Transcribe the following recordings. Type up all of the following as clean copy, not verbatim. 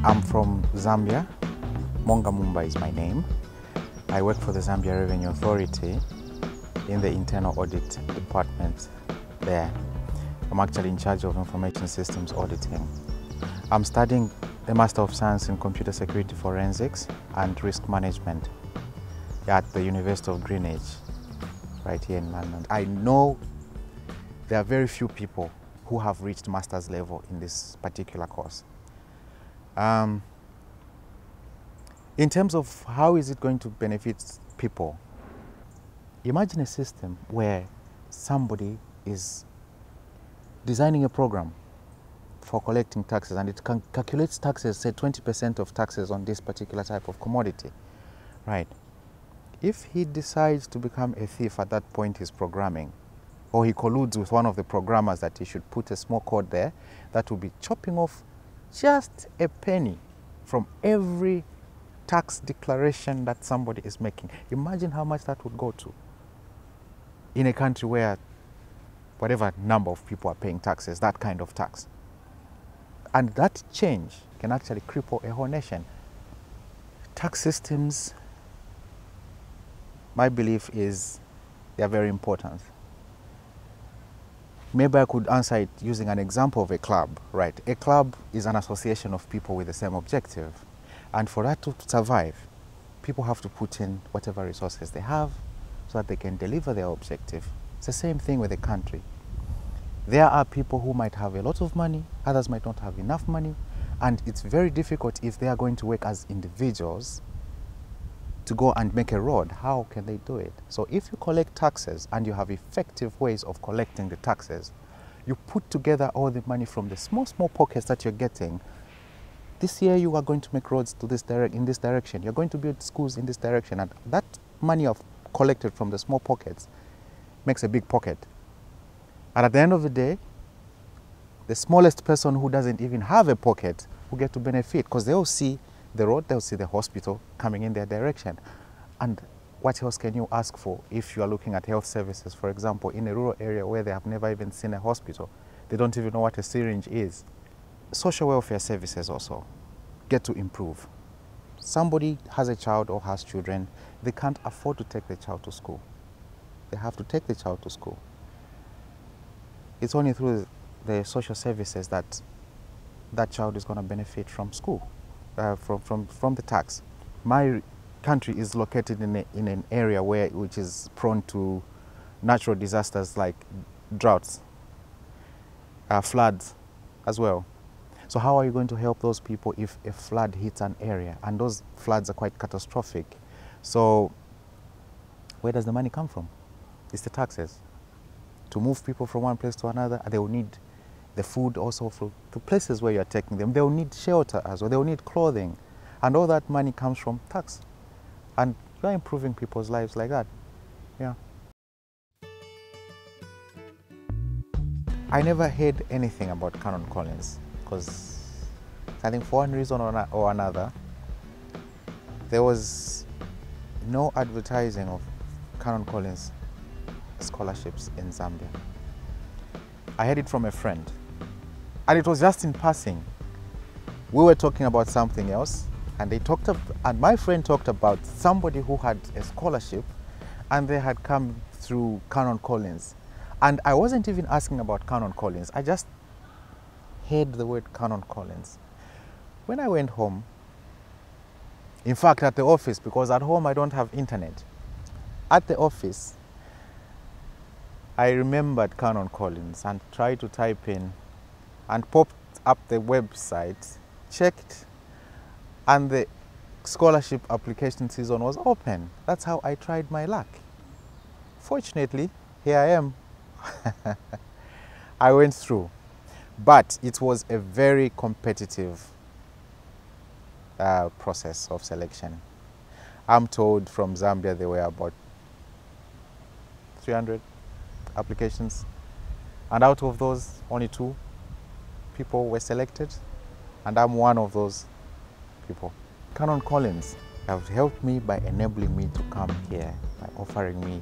I'm from Zambia. Moonga Mumba is my name. I work for the Zambia Revenue Authority in the internal audit department there. I'm actually in charge of information systems auditing. I'm studying a Master of Science in Computer Security Forensics and Risk Management at the University of Greenwich, right here in London. I know there are very few people who have reached master's level in this particular course. In terms of how is it going to benefit people, imagine a system where somebody is designing a program for collecting taxes, and it calculates taxes, say 20% of taxes on this particular type of commodity, right? If he decides to become a thief at that point he's programming, or he colludes with one of the programmers that he should put a small code there that will be chopping off just a penny from every tax declaration that somebody is making. Imagine how much that would go to in a country where whatever number of people are paying taxes, that kind of tax. And that change can actually cripple a whole nation. Tax systems, my belief is they are very important. Maybe I could answer it using an example of a club, right? A club is an association of people with the same objective. And for that to survive, people have to put in whatever resources they have so that they can deliver their objective. It's the same thing with a country. There are people who might have a lot of money, others might not have enough money, and it's very difficult if they are going to work as individuals to go and make a road. How can they do it? So if you collect taxes and you have effective ways of collecting the taxes, you put together all the money from the small pockets that you're getting. This year you are going to make roads to in this direction. You're going to build schools in this direction. And that money collected from the small pockets makes a big pocket. And at the end of the day, the smallest person who doesn't even have a pocket will get to benefit, because they'll see the road, they'll see the hospital coming in their direction. And what else can you ask for if you are looking at health services, for example, in a rural area where they have never even seen a hospital? They don't even know what a syringe is. Social welfare services also get to improve. Somebody has a child or has children, they can't afford to take the child to school. They have to take the child to school. It's only through the social services that that child is going to benefit from school, from the tax. My country is located in an area which is prone to natural disasters like droughts, floods as well. So how are you going to help those people if a flood hits an area? And those floods are quite catastrophic. So where does the money come from? It's the taxes. To move people from one place to another, they will need the food also to places where you're taking them. They will need shelter as well. They will need clothing. And all that money comes from tax. And you're improving people's lives like that. Yeah. I never heard anything about Canon Collins, because I think for one reason or another, there was no advertising of Canon Collins scholarships in Zambia. I heard it from a friend, and it was just in passing. We were talking about something else, and my friend talked about somebody who had a scholarship, and they had come through Canon Collins. And I wasn't even asking about Canon Collins. I just heard the word Canon Collins. When I went home, in fact at the office, because at home I don't have internet, at the office, I remembered Canon Collins and tried to type in and popped up the website, checked, and the scholarship application season was open. That's how I tried my luck. Fortunately, here I am. I went through, but it was a very competitive process of selection. I'm told from Zambia there were about 300 applications, and out of those only 2 people were selected, and I'm one of those people. Canon Collins have helped me by enabling me to come here, by offering me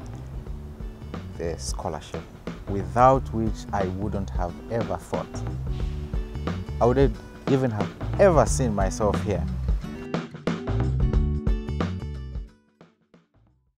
the scholarship, without which I wouldn't have ever thought. I would even have ever seen myself here.